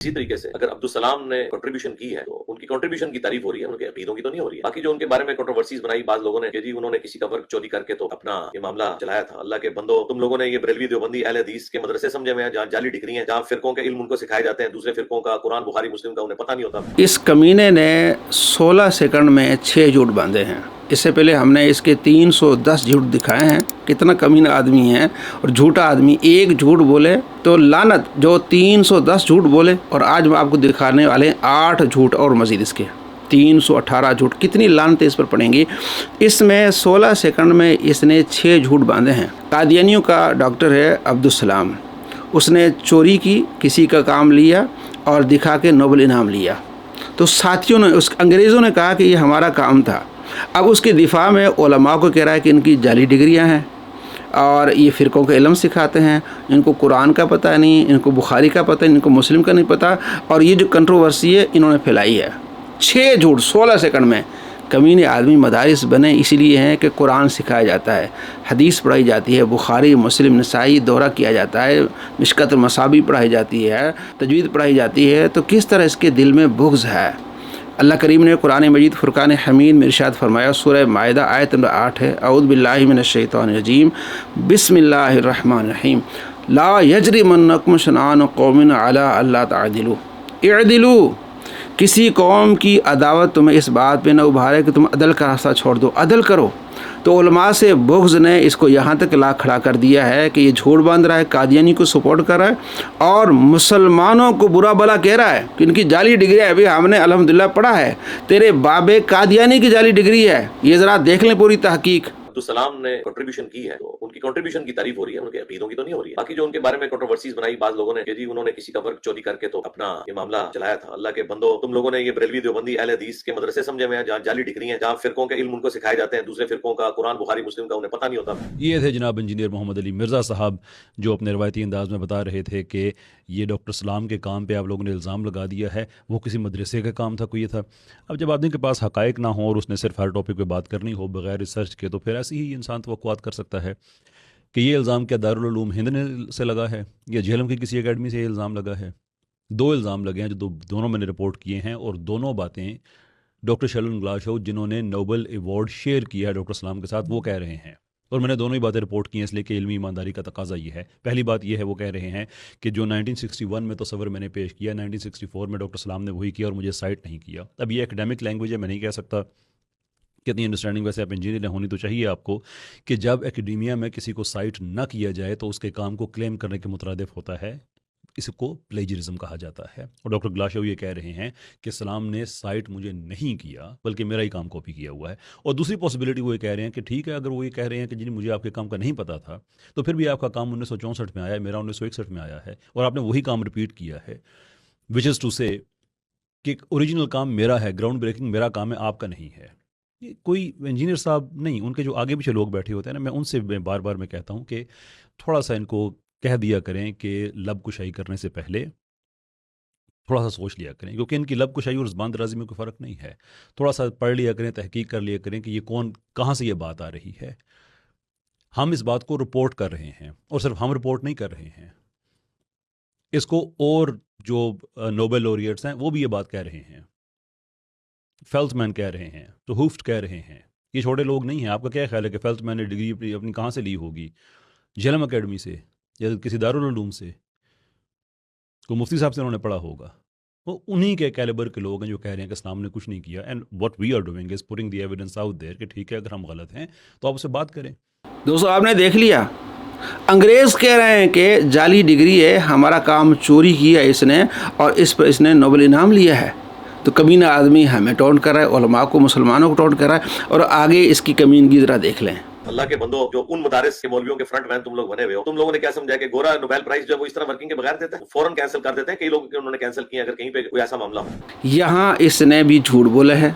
इसी तरीके से अगर अब्दुल सलाम ने कंट्रीब्यूशन की है तो उनकी कंट्रीब्यूशन की तारीफ हो रही है, उनके अकीदों की तो नहीं हो रही है। बाकी जो उनके बारे में कंट्रोवर्सीज बनाई बाज लोगों ने कि जी उन्होंने किसी का वर्क चोरी करके तो अपना ये मामला चलाया था। अल्लाह के बंदो, तुम लोगों ने ये बरेलवी देवबंदी अहले हदीस के मदरसे समझे हुए हैं जहाँ जाली डिग्री हैं, जहाँ फिरकों के इल्म उनको सिखाए जाते हैं, दूसरे फिरकों का कुरान बुखारी मुस्लिम का उन्हें पता नहीं होता। इस कमीने ने 16 सेकंड में 6 झूठ बांधे हैं। इससे पहले हमने इसके 310 झूठ दिखाए हैं। कितना कमीना आदमी है। और झूठा आदमी एक झूठ बोले तो लानत, जो 310 झूठ बोले। और आज मैं आपको दिखाने वाले हैं 8 झूठ और मज़ीद इसके 318 झूठ। कितनी लानतें इस पर पड़ेंगी। इसमें 16 सेकंड में इसने 6 झूठ बांधे हैं। कादियानियों का डॉक्टर है अब्दुल सलाम, उसने चोरी की, किसी का काम लिया और दिखा के नोबेल इनाम लिया। तो साथियों ने, उस अंग्रेज़ों ने कहा कि ये हमारा काम था। अब उसके दिफा में उलमा को कह रहा है कि इनकी जाली डिग्रियां हैं और ये फ़िरक़ों का इल्म सिखाते हैं, इनको कुरान का पता नहीं, इनको बुखारी का पता नहीं, इनको मुस्लिम का नहीं पता। और ये जो कंट्रोवर्सी है इन्होंने फैलाई है। 6 झूठ 16 सेकंड में। कमीने आदमी मदारिस बने इसीलिए हैं कि कुरान सिखाया जाता है, हदीस पढ़ाई जाती है, बुखारी मुस्लिम नसाई दौरा किया जाता है, मिशकत मसाबी पढ़ाई जाती है, तजवीद पढ़ाई जाती है। तो किस तरह इसके दिल में बुग़्ज़ है। अल्लाह करीम ने कुरान मजीद फ़ुरक़ान हमीद में इरशाद फरमाया, सूरह माइदा आयत नंबर 8 है, औज़ु बिल्लाहि मिनश शैतानिर रजीम, बिस्मिल्लाहिर रहमानिर रहीम, ला यजरिमन्नकुम शनआनु कौमिन अला अल्ला तअदिलू इअदिलू। किसी कौम की अदावत तुम्हें इस बात पे न उभारे कि तुम अदल का रास्ता छोड़ दो, अदल करो। तो उलमा से बुग़्ज़ ने इसको यहाँ तक ला खड़ा कर दिया है कि ये झूठ बांध रहा है, कादियानी को सपोर्ट कर रहा है और मुसलमानों को बुरा भला कह रहा है कि इनकी जाली डिग्री है। अभी हमने अल्हम्दुलिल्लाह पढ़ा है, तेरे बाबे कादियानी की जाली डिग्री है। ये ज़रा देख लें पूरी तहकीक। अब्दुल सलाम ने कंट्रीब्यूशन की है तो उनकी कंट्रीब्यूशन की तारीफ हो रही है, उनके अकीदों की तो नहीं हो रही है। बाकी जो उनके बारे में कंट्रोवर्सीज बनाई बाज लोगों ने कि जी उन्होंने किसी का वर्क चोरी करके तो अपना ये मामला चलाया था। अल्लाह के बंदो, तुम लोगों ने ये बरेलवी देवबंदी अहले हदीस के मदरसे समझे हुए हैं जहाँ जाली डिग्री हैं, जहाँ फिरकों के इल्म उनको सिखाए जाते हैं, दूसरे फिरकों का कुरान बुखारी मुस्लिम का उन्हें पता नहीं होता। ये थे जनाब इंजीनियर मोहम्मद अली मिर्ज़ा साहब, जो अपने रवायती अंदाज में बता रहे थे कि ये डॉक्टर सलाम के काम पे आप लोगों ने इल्ज़ाम लगा दिया है, वो किसी मदरसे का काम था, कोई ये था। अब जब आदमी के पास हक़ाइक़ ना हो और उसने सिर्फ हर टॉपिक पे बात करनी हो बगैर रिसर्च के, तो फिर ऐसे ही इंसान तवक्कुआत कर सकता है कि ये इल्ज़ाम क्या दारुल उलूम हिंद ने से लगा है या जेहलम की किसी एकेडमी से ये इल्ज़ाम लगा है। 2 इल्ज़ाम लगे हैं जो दोनों मैंने रिपोर्ट किए हैं, और दोनों बातें डॉक्टर शैलन ग्लाशो, जिन्होंने नोबेल अवार्ड शेयर किया है डॉक्टर सलाम के साथ, वो कह रहे हैं। और मैंने दोनों ही बातें रिपोर्ट की हैं इसलिए कि इल्मी ईमानदारी का तकाजा ये है। पहली बात ये है, वो कह रहे हैं कि जो 1961 में तस्वर मैंने पेश किया, 1964 में डॉक्टर सलाम ने वही किया और मुझे साइट नहीं किया। अब ये एकेडमिक लैंग्वेज है, मैं नहीं कह सकता कितनी अंडरस्टैंडिंग, वैसे आप इंजीनियर होनी तो चाहिए आपको, कि जब एकेडेमिया में किसी को साइट ना किया जाए तो उसके काम को क्लेम करने के मुतरादिफ होता है। इसको प्लेजरिज्म कहा जाता है। और डॉक्टर ग्लाशो ये कह रहे हैं कि सलाम ने साइट मुझे नहीं किया बल्कि मेरा ही काम कॉपी किया हुआ है। और दूसरी पॉसिबिलिटी वो ये कह रहे हैं कि ठीक है, अगर वो ये कह रहे हैं कि जी मुझे आपके काम का नहीं पता था, तो फिर भी आपका काम 1964 में आया है, मेरा 1961 में आया है, और आपने वही काम रिपीट किया है। विच इज़ टू से कि ओरिजिनल काम मेरा है, ग्राउंड ब्रेकिंग मेरा काम है, आपका नहीं है। ये कोई इंजीनियर साहब नहीं, उनके जो आगे पीछे लोग बैठे होते हैं ना, मैं उनसे बार बार मैं कहता हूँ कि थोड़ा सा इनको कह दिया करें कि लब कुशाई करने से पहले थोड़ा सा सोच लिया करें, क्योंकि इनकी लब कुशाई और ज़बान दराजी में कोई फ़र्क नहीं है। थोड़ा सा पढ़ लिया करें, तहकीक कर लिया करें कि ये कहाँ से ये बात आ रही है। हम इस बात को रिपोर्ट कर रहे हैं, और सिर्फ हम रिपोर्ट नहीं कर रहे हैं, इसको और जो नोबेल लॉरिएट्स हैं वो भी ये बात कह रहे हैं। फेल्टमैन कह रहे हैं, तो हुफ्ट कह रहे हैं। ये छोटे लोग नहीं हैं। आपका क्या ख्याल है कि फेल्टमैन ने डिग्री अपनी कहाँ से ली होगी? जेहलम अकेडमी से या किसी दारुल उलूम से? को मुफ्ती साहब से उन्होंने पढ़ा होगा। वो उन्हीं के कैलिबर के लोग हैं जो कह रहे हैं कि इस्लाम ने कुछ नहीं किया। And what we are doing is putting the evidence out there कि ठीक है, अगर हम गलत हैं तो आप उससे बात करें। दोस्तों, आपने देख लिया, अंग्रेज़ कह रहे हैं कि जाली डिग्री है, हमारा काम चोरी किया इसने और इस पर इसने नोबेल इनाम लिया है। तो कमीना आदमी हमें टॉन्ट कर रहा है, उलमा को, मुसलमानों को टॉन्ट कर रहा है। और आगे इसकी कमीनगी ज़रा देख लें। अल्लाह के बंदो, जो उन मदारिस के मौलवियों के फ्रंट मैन तुम लोग बने हुए हो, तुम लोगों ने क्या समझा कि गोरा नोबेल प्राइज जो है वो इस तरह वर्किंग के बगैर देता है, फौरन कैंसिल कर देते हैं। कई लोग उन्होंने कैंसिल किया अगर कहीं पे कोई ऐसा मामला हो। यहाँ इसने भी झूठ बोला है।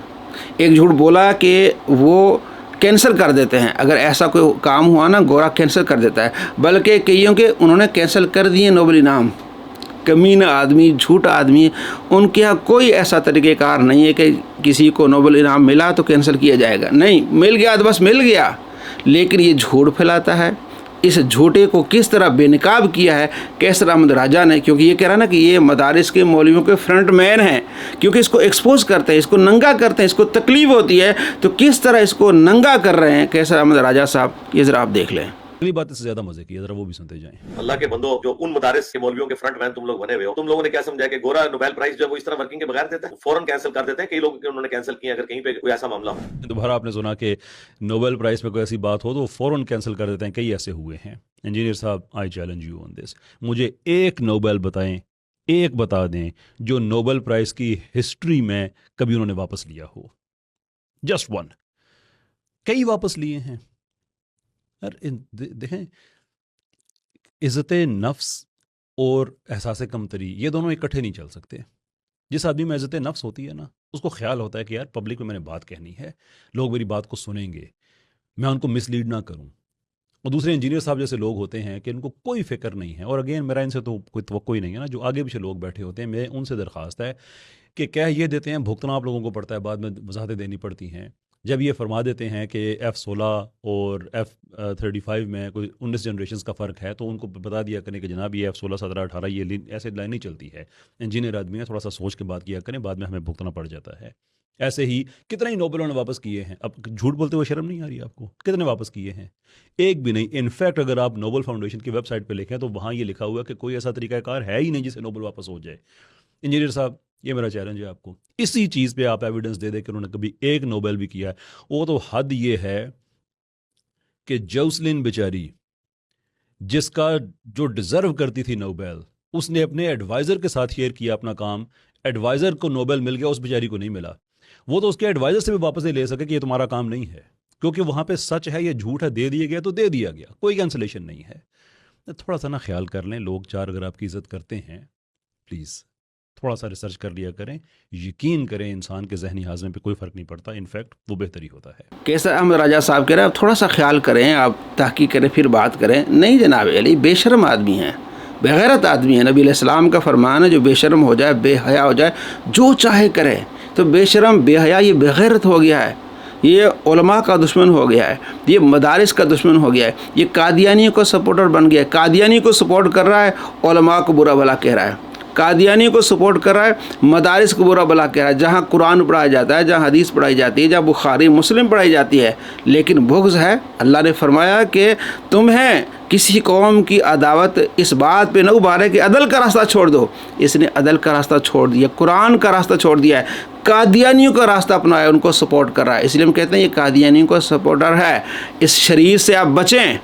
एक झूठ बोला कि वो कैंसिल कर देते हैं, अगर ऐसा कोई काम हुआ ना, गोरा कैंसिल कर देता है, बल्कि कईयों के उन्होंने कैंसिल कर दिए नोबेल इनाम। कमीना आदमी, झूठा आदमी, उनके यहाँ कोई ऐसा तरीक़ेकार नहीं है कि किसी को नोबेल इनाम मिला तो कैंसिल किया जाएगा। नहीं, मिल गया तो बस मिल गया। लेकिन ये झूठ फैलाता है, इस झूठे को किस तरह बेनकाब किया है कैसर अहमद राजा ने, क्योंकि ये कह रहा है ना कि ये मदारिस के मौलवियों के फ्रंट मैन हैं, क्योंकि इसको एक्सपोज करते हैं, इसको नंगा करते हैं, इसको तकलीफ होती है, तो किस तरह इसको नंगा कर रहे हैं कैसर अहमद राजा साहब, ये ज़रा आप देख लें। अगली बात इससे ज्यादा मजे की है, जरा वो भी सुनते जाएं। अल्लाह के बंदो, जो उन मदारिस के मौलवियों के फ्रंट मैन तुम लोग बने हुए हो, तुम लोगों ने क्या समझा कि गोरा नोबेल प्राइज जो है वो इस तरह वर्किंग के बगैर देता है, फौरन कैंसिल कर देते हैं। कई लोग उन्होंने कैंसिल किया अगर कहीं पे कोई ऐसा मामला हो। दोबारा आपने सुना कि नोबेल प्राइज में कोई ऐसी बात हो तो फौरन कैंसिल कर देते हैं, कई ऐसे हुए हैं। इंजीनियर साहब, I challenge you on this, मुझे एक नोबेल बताएं, एक बता दें जो नोबेल प्राइज की हिस्ट्री में कभी उन्होंने वापस लिया हो, जस्ट वन। कई वापस लिए हैं। देखें, इज़्ज़त नफ्स और एहसास कमतरी ये दोनों इकट्ठे नहीं चल सकते। जिस आदमी में इज़्ज़त नफ्स होती है ना, उसको ख्याल होता है कि यार पब्लिक में मैंने बात कहनी है, लोग मेरी बात को सुनेंगे, मैं उनको मिसलीड ना करूं। और दूसरे इंजीनियर साहब जैसे लोग होते हैं कि उनको कोई फिक्र नहीं है, और अगेन मेरा इनसे तो कोई तवक्को ही नहीं है ना, जो आगे पीछे लोग बैठे होते हैं, मैं उनसे दरख्वास्त है कि कह ये देते हैं, भुगतना आप लोगों को पड़ता है, बाद में वजाहतें देनी पड़ती हैं। जब ये फरमा देते हैं कि F-16 और F-35 में कोई 19 जनरेशन का फ़र्क है, तो उनको बता दिया करें कि जनाब ये F-16, 17, 18 ये ऐसे लाइन नहीं चलती है। इंजीनियर आदमी है, थोड़ा सा सोच के बात किया करें, बाद में हमें भुगतना पड़ जाता है। ऐसे ही कितना ही नोबेल उन्होंने वापस किए हैं। अब झूठ बोलते हुए शर्म नहीं आ रही आपको? कितने वापस किए हैं? एक भी नहीं। इनफैक्ट अगर आप नोबेल फाउंडेशन की वेबसाइट पर लिखें तो वहाँ ये लिखा हुआ है कि कोई ऐसा तरीकाकार है ही नहीं जिससे नोबेल वापस हो जाए। इंजीनियर साहब, ये मेरा चैलेंज है आपको, इसी चीज़ पे आप एविडेंस दे दे कि उन्होंने कभी एक नोबेल भी किया है। वो तो हद ये है कि जोसलिन बेचारी, जिसका जो डिज़र्व करती थी नोबेल, उसने अपने एडवाइज़र के साथ शेयर किया अपना काम, एडवाइज़र को नोबेल मिल गया, उस बेचारी को नहीं मिला। वो तो उसके एडवाइज़र से भी वापस नहीं ले सके कि ये तुम्हारा काम नहीं है, क्योंकि वहाँ पे सच है, ये झूठ है, दे दिया गया तो दे दिया गया, कोई कैंसलेशन नहीं है। थोड़ा सा ना ख्याल कर लें, लोग चार अगर आपकी इज़्ज़त करते हैं, प्लीज़ थोड़ा सा रिसर्च कर लिया करें। यकीन करें, इंसान के जहनी हाजमे पे कोई फ़र्क नहीं पड़ता, इनफैक्ट वो बेहतरी होता है। कैसर अहमद राजा साहब कह रहे हैं आप थोड़ा सा ख्याल करें, आप तहकीक करें, फिर बात करें। नहीं जनाब अली, बेशर्म आदमी हैं, बेगैरत आदमी है। नबी अलैहिस्सलाम का फरमान है, जो बेशर्म हो जाए, बेहया हो जाए, जो चाहे करे, तो बेशर्म बेहया ये बेगैरत हो गया है, ये उलमा का दुश्मन हो गया है, ये मदारिस का दुश्मन हो गया है, ये कादियानी को सपोर्टर बन गया है। कादियानी को सपोर्ट कर रहा है, उलमा को बुरा भला कह रहा है। कादियानी को सपोर्ट कर रहा है, मदारिस को बुरा भला कह रहा है। जहाँ कुरान पढ़ाया जाता है, जहाँ हदीस पढ़ाई जाती है, जहाँ बुखारी मुस्लिम पढ़ाई जाती है, लेकिन बुग़्ज़ है। अल्लाह ने फरमाया कि तुम्हें किसी कौम की अदावत इस बात पे न उबारे कि अदल का रास्ता छोड़ दो। इसने अदल का रास्ता छोड़ दिया, कुरान का रास्ता छोड़ दिया है, कादियानियों का रास्ता अपनाया, उनको सपोर्ट कर रहा है। इसलिए हम कहते हैं ये कादियानियों का सपोर्टर है। इस शरीर से आप बचें।